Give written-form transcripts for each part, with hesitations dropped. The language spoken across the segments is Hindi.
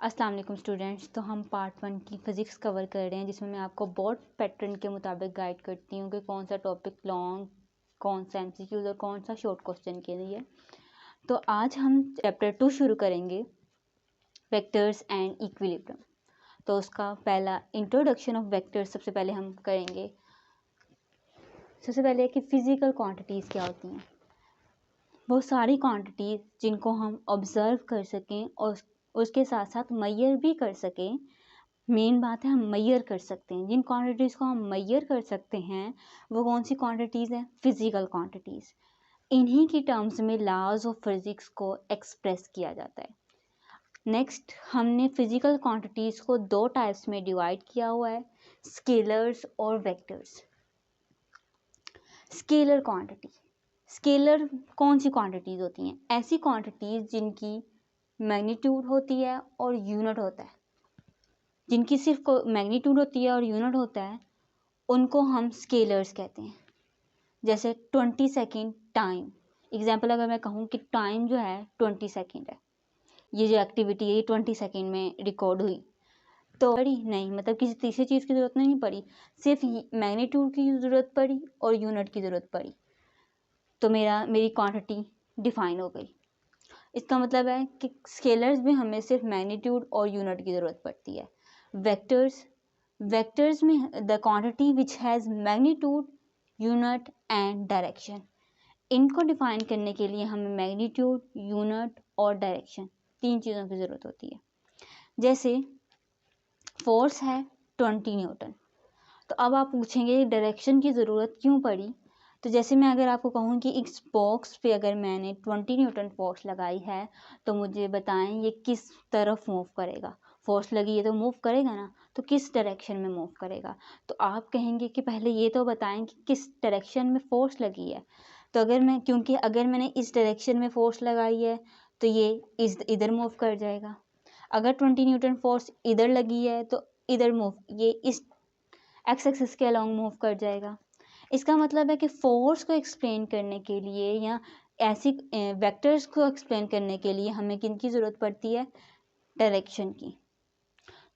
अस्सलाम वालेकुम स्टूडेंट्स। तो हम पार्ट 1 की फ़िज़िक्स कवर कर रहे हैं, जिसमें मैं आपको बोर्ड पैटर्न के मुताबिक गाइड करती हूँ कि कौन सा टॉपिक लॉन्ग, कौन सा एमसीक्यूज़ और कौन सा शॉर्ट क्वेश्चन के लिए। तो आज हम चैप्टर 2 शुरू करेंगे, वेक्टर्स एंड इक्विलिब्रियम। तो उसका पहला इंट्रोडक्शन ऑफ वेक्टर्स सबसे पहले हम करेंगे। सबसे पहले कि फ़िज़िकल क्वांटिटीज़ क्या होती हैं। वो सारी क्वांटिटीज़ जिनको हम ऑब्ज़र्व कर सकें और उसके साथ साथ मैयर भी कर सकें। मेन बात है हम मैयर कर सकते हैं। जिन क्वांटिटीज़ को हम मैयर कर सकते हैं वो कौन सी क्वांटिटीज़ हैं? Physical quantities. इन्हीं की टर्म्स में लॉज ऑफ फिज़िक्स को एक्सप्रेस किया जाता है। नेक्स्ट, हमने फिज़िकल क्वांटिटीज़ को दो टाइप्स में डिवाइड किया हुआ है, स्केलर्स और वेक्टर्स। स्केलर क्वांटिटी, स्केलर कौन सी क्वांटिटीज़ होती हैं? ऐसी क्वांटिटीज़ जिनकी मैग्नीट्यूड होती है और यूनिट होता है। जिनकी सिर्फ मैग्नीट्यूड होती है और यूनिट होता है उनको हम स्केलर्स कहते हैं। जैसे 20 सेकेंड टाइम। एग्जाम्पल अगर मैं कहूँ कि टाइम जो है 20 सेकेंड है, ये जो एक्टिविटी है ये 20 सेकेंड में रिकॉर्ड हुई, तो पड़ी नहीं, मतलब किसी तीसरी चीज़ की ज़रूरत नहीं पड़ी, सिर्फ मैग्नीट्यूड की ज़रूरत पड़ी और यूनिट की ज़रूरत पड़ी, तो मेरी क्वांटिटी डिफाइन हो गई। इसका मतलब है कि स्केलर्स में हमें सिर्फ मैग्नीट्यूड और यूनिट की ज़रूरत पड़ती है। वेक्टर्स में the quantity which has magnitude, unit and direction. इनको डिफाइन करने के लिए हमें मैग्नीट्यूड, यूनिट और डायरेक्शन तीन चीज़ों की ज़रूरत होती है। जैसे फोर्स है 20 न्यूटन, तो अब आप पूछेंगे डायरेक्शन की ज़रूरत क्यों पड़ी। तो जैसे मैं अगर आपको कहूँ कि इस बॉक्स पे अगर मैंने 20 न्यूटन फोर्स लगाई है तो मुझे बताएं ये किस तरफ मूव करेगा। फोर्स लगी है तो मूव करेगा ना, तो किस डायरेक्शन में मूव करेगा। तो आप कहेंगे कि पहले ये तो बताएं कि किस डायरेक्शन में फोर्स लगी है। तो क्योंकि अगर मैंने इस डायरेक्शन में फोर्स लगाई है तो ये इधर मूव कर जाएगा। अगर 20 न्यूटन फोर्स इधर लगी है तो इधर ये इस एक्स एक्सिस के अलॉन्ग मूव कर जाएगा। इसका मतलब है कि फोर्स को एक्सप्लेन करने के लिए या ऐसी वेक्टर्स को एक्सप्लेन करने के लिए हमें किन की ज़रूरत पड़ती है? डायरेक्शन की।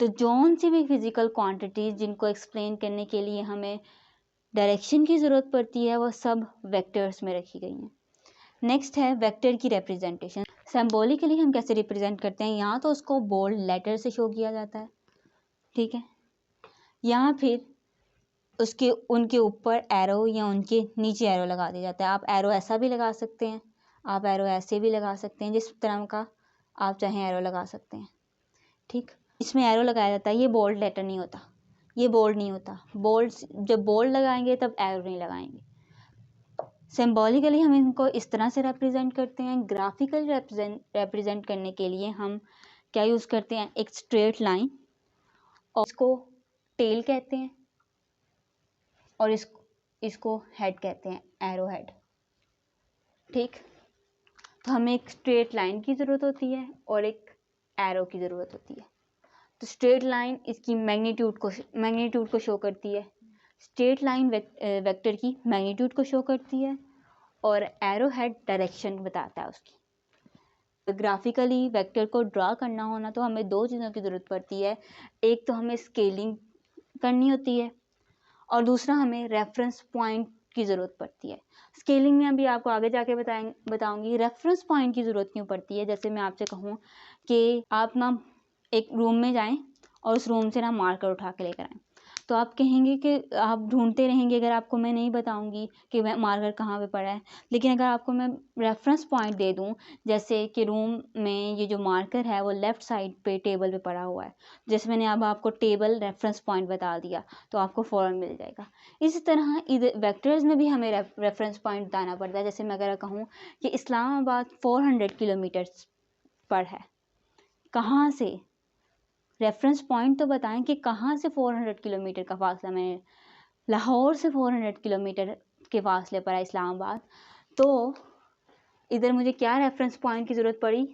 तो जौन सी भी फिज़िकल क्वांटिटीज़ जिनको एक्सप्लेन करने के लिए हमें डायरेक्शन की ज़रूरत पड़ती है वो सब वेक्टर्स में रखी गई हैं। नेक्स्ट है वेक्टर की रिप्रेजेंटेशन। सिंबॉलिकली हम कैसे रिप्रेजेंट करते हैं? यहाँ तो उसको बोल्ड लेटर से शो किया जाता है, ठीक है, यहाँ फिर उनके ऊपर एरो या उनके नीचे एरो लगा दिया जाता है। आप एरो ऐसा भी लगा सकते हैं, आप एरो ऐसे भी लगा सकते हैं, जिस तरह का आप चाहें एरो लगा सकते हैं, ठीक। इसमें एरो लगाया जाता है, ये बोल्ड लेटर नहीं होता, ये बोल्ड नहीं होता। जब बोल्ड लगाएंगे तब एरो नहीं लगाएंगे। सिंबॉलिकली हम इनको इस तरह से रिप्रेजेंट करते हैं। ग्राफिकल रिप्रेजेंट करने के लिए हम क्या यूज़ करते हैं? एक स्ट्रेट लाइन, और इसको टेल कहते हैं और इसको हेड कहते हैं, एरो हेड, ठीक। तो हमें एक स्ट्रेट लाइन की ज़रूरत होती है और एक एरो की ज़रूरत होती है। तो स्ट्रेट लाइन इसकी मैग्नीट्यूड को शो करती है, स्ट्रेट लाइन वेक्टर की मैग्नीट्यूड को शो करती है और एरो हेड डायरेक्शन बताता है उसकी। तो ग्राफिकली वेक्टर को ड्रा करना होना तो हमें दो चीज़ों की ज़रूरत पड़ती है। एक तो हमें स्केलिंग करनी होती है और दूसरा हमें रेफरेंस पॉइंट की ज़रूरत पड़ती है। स्केलिंग में अभी आपको आगे जाके बताऊंगी रेफरेंस पॉइंट की ज़रूरत क्यों पड़ती है। जैसे मैं आपसे कहूँ कि आप ना एक रूम में जाएं और उस रूम से ना मार्कर उठा के लेकर आएँ, तो आप कहेंगे कि आप ढूंढते रहेंगे अगर आपको मैं नहीं बताऊंगी कि मार्कर कहाँ पे पड़ा है। लेकिन अगर आपको मैं रेफरेंस पॉइंट दे दूं, जैसे कि रूम में ये जो मार्कर है वो लेफ़्ट साइड पे टेबल पे पड़ा हुआ है, जैसे मैंने अब आपको टेबल रेफरेंस पॉइंट बता दिया तो आपको फ़ौरन मिल जाएगा। इसी तरह इधर वेक्टर्स में भी हमें रेफरेंस पॉइंट बताना पड़ता है। जैसे मैं अगर कहूँ कि इस्लामाबाद 400 किलोमीटर पर है, कहाँ से? रेफरेंस पॉइंट तो बताएं कि कहाँ से 400 किलोमीटर का फासला। मैंने लाहौर से 400 किलोमीटर के फासले पर है इस्लामाबाद, तो इधर मुझे क्या रेफरेंस पॉइंट की ज़रूरत पड़ी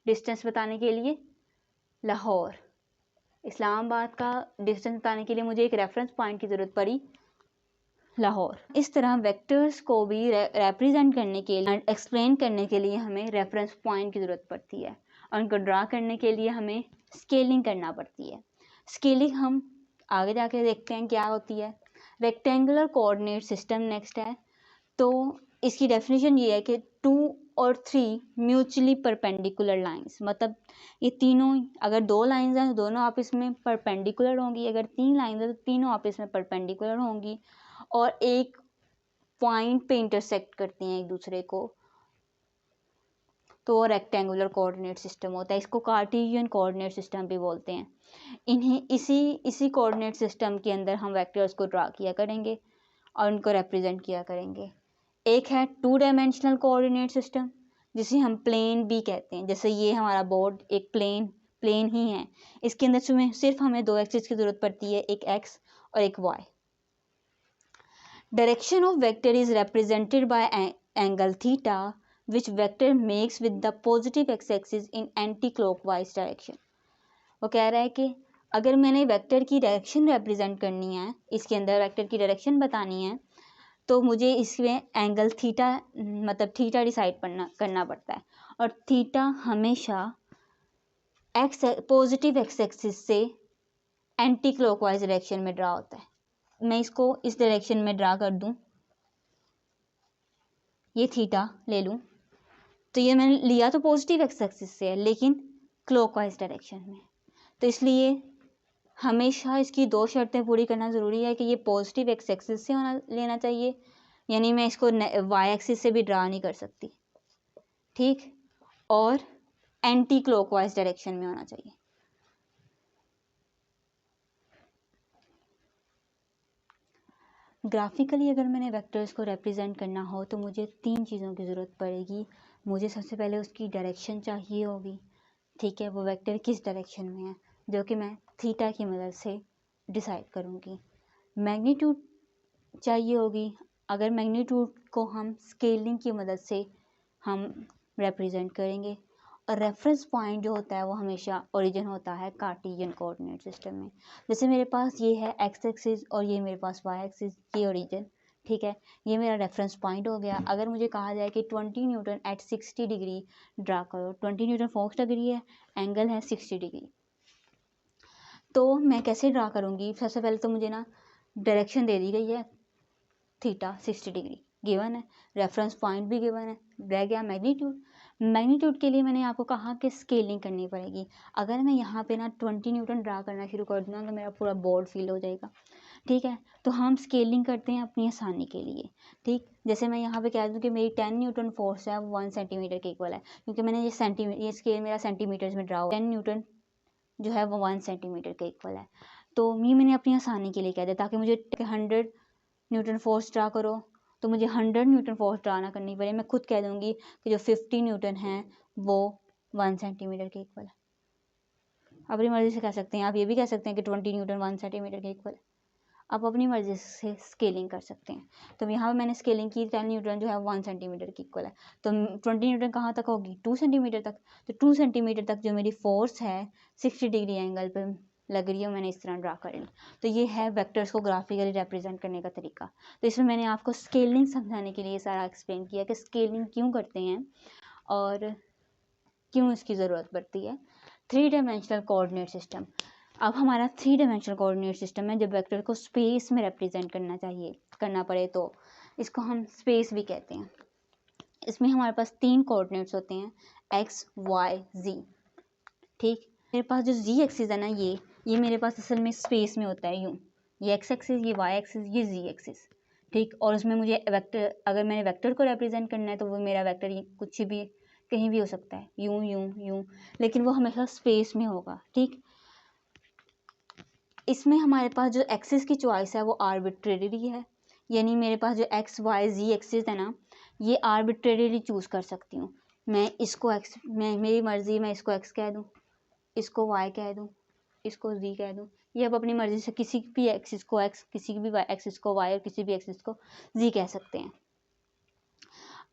डिस्टेंस बताने के लिए? लाहौर। इस्लामाबाद का डिस्टेंस बताने के लिए मुझे एक रेफरेंस पॉइंट की ज़रूरत पड़ी, लाहौर। इस तरह वेक्टर्स को भी रिप्रेजेंट करने के लिए, एक्सप्लेन करने के लिए हमें रेफरेंस पॉइंट की ज़रूरत पड़ती है और उनको ड्रा करने के लिए हमें स्केलिंग करना पड़ती है। स्केलिंग हम आगे जाके देखते हैं क्या होती है। रेक्टेंगुलर कोऑर्डिनेट सिस्टम नेक्स्ट है। तो इसकी डेफिनेशन ये है कि 2 और 3 म्यूचुअली परपेंडिकुलर लाइंस, मतलब ये तीनों, अगर 2 लाइंस हैं तो दोनों आपस में परपेंडिकुलर होंगी, अगर 3 लाइंस हैं तो तीनों आपस में परपेंडिकुलर होंगी और एक पॉइंट पे इंटरसेक्ट करती हैं एक दूसरे को, तो रेक्टेंगुलर कोऑर्डिनेट सिस्टम होता है। इसको कार्टेशियन कोऑर्डिनेट सिस्टम भी बोलते हैं। इन्हें इसी कोऑर्डिनेट सिस्टम के अंदर हम वेक्टर्स को ड्रा किया करेंगे और उनको रिप्रेजेंट किया करेंगे। एक है 2 डायमेंशनल कोऑर्डिनेट सिस्टम, जिसे हम प्लेन भी कहते हैं। जैसे ये हमारा बोर्ड एक प्लेन ही है, इसके अंदर सिर्फ हमें 2 एक्सिस की ज़रूरत पड़ती है, एक एक्स और एक Y. Direction of vector is represented by angle theta which vector makes with the positive x-axis in anti-clockwise direction। वो कह रहा है कि अगर मैंने वेक्टर की डायरेक्शन रिप्रेजेंट करनी है, इसके अंदर वेक्टर की डायरेक्शन बतानी है, तो मुझे इसमें एंगल थीटा, मतलब थीटा डिसाइड करना पड़ता है। और थीटा हमेशा पॉजिटिव एक्स एक्सिस से एंटी क्लॉकवाइज डायरेक्शन में ड्रा होता है। मैं इसको इस डायरेक्शन में ड्रा कर दूं, ये थीटा ले लूं, तो ये मैंने लिया तो पॉजिटिव एक्स एक्सिस से है लेकिन क्लॉकवाइज डायरेक्शन में। तो इसलिए हमेशा इसकी 2 शर्तें पूरी करना ज़रूरी है कि ये पॉजिटिव एक्स एक्सिस से लेना चाहिए, यानी मैं इसको वाई एक्सिस से भी ड्रा नहीं कर सकती, ठीक, और एंटी क्लॉकवाइज डायरेक्शन में होना चाहिए। ग्राफिकली अगर मैंने वेक्टर्स को रिप्रेजेंट करना हो तो मुझे 3 चीज़ों की ज़रूरत पड़ेगी। मुझे सबसे पहले उसकी डायरेक्शन चाहिए होगी, ठीक है, वो वेक्टर किस डायरेक्शन में है, जो कि मैं थीटा की मदद से डिसाइड करूँगी। मैग्नीट्यूड चाहिए होगी, अगर मैग्नीट्यूड को हम स्केलिंग की मदद से हम रिप्रेजेंट करेंगे। और रेफरेंस पॉइंट जो होता है वो हमेशा ओरिजिन होता है कार्टेशियन कोऑर्डिनेट सिस्टम में। जैसे मेरे पास ये है एक्स एक्सिस और ये मेरे पास वाई एक्सिस, ये ओरिजिन, ठीक है, ये मेरा रेफरेंस पॉइंट हो गया। अगर मुझे कहा जाए कि 20 न्यूटन एट 60 डिग्री ड्रा करो, 20 न्यूटन फोर्स डिग्री है, एंगल है 60 डिग्री, तो मैं कैसे ड्रा करूँगी? सबसे पहले तो मुझे ना डायरेक्शन दे दी गई है, थीटा 60 डिग्री गिवन है, रेफरेंस पॉइंट भी गिवन है, रह गया मैग्नीट्यूड। मैग्नीट्यूड के लिए मैंने आपको कहा कि स्केलिंग करनी पड़ेगी। अगर मैं यहाँ पे ना 20 न्यूटन ड्रा करना शुरू कर दूँ तो मेरा पूरा बोर्ड फील हो जाएगा, ठीक है। तो हम स्केलिंग करते हैं अपनी आसानी के लिए, ठीक। जैसे मैं यहाँ पे कह दूँ कि मेरी 10 न्यूटन फोर्स है वो 1 सेंटीमीटर के इक्वल है, क्योंकि मैंने ये स्केल मेरा सेंटीमीटर्स में ड्रा हो, 10 न्यूटन जो है वो 1 सेंटीमीटर के इक्वल है। तो ये मैंने अपनी आसानी के लिए कह दिया, ताकि मुझे 100 न्यूटन फोर्स ड्रा करो तो मुझे 100 न्यूटन फोर्स ड्रा ना करनी पड़े। मैं खुद कह दूंगी कि जो 50 न्यूटन है वो 1 सेंटीमीटर के इक्वल है। अपनी मर्ज़ी से कह सकते हैं, आप ये भी कह सकते हैं कि 20 न्यूटन 1 सेंटीमीटर के इक्वल है। आप अपनी मर्ज़ी से स्केलिंग कर सकते हैं। तो यहाँ पर मैंने स्केलिंग की, 10 न्यूटन जो है 1 सेंटीमीटर के इक्वल है, तो 20 न्यूटन कहाँ तक होगी? 2 सेंटीमीटर तक। तो 2 सेंटीमीटर तक जो मेरी फोर्स है 60 डिग्री एंगल पर लग रही है, मैंने इस तरह ड्रा कर ली। तो ये है वेक्टर्स को ग्राफिकली रिप्रेजेंट करने का तरीका। तो इसमें मैंने आपको स्केलिंग समझाने के लिए सारा एक्सप्लेन किया कि स्केलिंग क्यों करते हैं और क्यों इसकी ज़रूरत पड़ती है। 3 डायमेंशनल कोऑर्डिनेट सिस्टम। अब हमारा 3 डायमेंशनल कोऑर्डिनेट सिस्टम है, जब वेक्टर को स्पेस में रिप्रेजेंट करना पड़े तो इसको हम स्पेस भी कहते हैं। इसमें हमारे पास 3 कोऑर्डिनेट्स होते हैं, एक्स वाई जी, ठीक। मेरे पास जो जी एक्सिस है ना, ये मेरे पास असल में स्पेस में होता है, यूँ, ये एक्स एक्सिस, ये वाई एक्सिस, ये जी एक्सिस, ठीक। और उसमें मुझे वेक्टर, अगर मैंने वेक्टर को रिप्रेजेंट करना है तो वो मेरा वेक्टर कुछ भी कहीं भी हो सकता है, यूँ यूँ यूँ, लेकिन वो हमेशा स्पेस में होगा, ठीक। इसमें हमारे पास जो एक्सिस की चॉइस है वो आर्बिट्रेरी है, यानी मेरे पास जो एक्स वाई जी एक्सिस है ना, ये आर्बिट्रेरीली चूज़ कर सकती हूँ मैं। इसको एक्स, मेरी मर्ज़ी, मैं इसको एक्स कह दूँ, इसको y कह दूँ, इसको z कह दूँ, ये अब अपनी मर्ज़ी से किसी भी एक्सिस को x, किसी भी एक्सिस को y और किसी भी एक्सिस को z कह सकते हैं।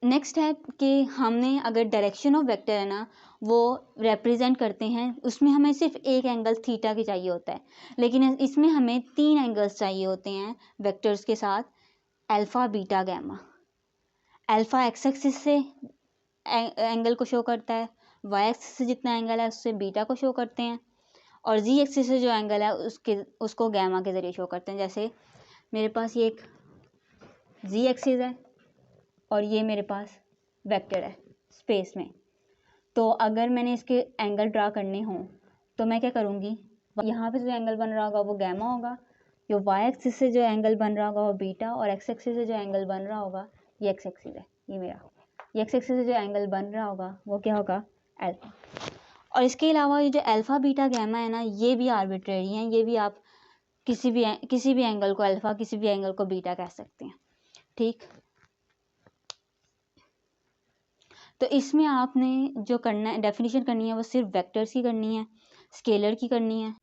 नेक्स्ट है कि हमने अगर डायरेक्शन ऑफ वेक्टर है ना वो रिप्रेजेंट करते हैं, उसमें हमें सिर्फ एक एंगल थीटा की चाहिए होता है, लेकिन इसमें हमें 3 एंगल्स चाहिए होते हैं वेक्टर्स के साथ, alpha beta gamma. Alpha X axis से एंगल को शो करता है, वाई एक्सिस से जितना एंगल है उससे बीटा को शो करते हैं, और जी एक्सिस से जो एंगल है उसको गैमा के ज़रिए शो करते हैं। जैसे मेरे पास ये एक जी एक्सिस है और ये मेरे पास वेक्टर है स्पेस में, तो अगर मैंने इसके एंगल ड्रा करने हों तो मैं क्या करूँगी, यहाँ पे जो एंगल बन रहा होगा वो गैमा होगा, जो वाई एक्सिस से जो एंगल बन रहा होगा वो बीटा, और एक्स एक्सिस से जो एंगल बन रहा होगा ये एक्स एक्सिस है, ये मेरा ये एक्स एक्सिस से जो एंगल बन रहा होगा वो क्या होगा, अल्फा। और इसके अलावा ये जो अल्फा बीटा गैमा है ना, ये भी आर्बिट्रेरी हैं, ये भी आप किसी भी एंगल को अल्फा, किसी भी एंगल को बीटा कह सकते हैं, ठीक। तो इसमें आपने जो करना है, डेफिनेशन करनी है वो सिर्फ वेक्टर्स की करनी है, स्केलर की करनी है,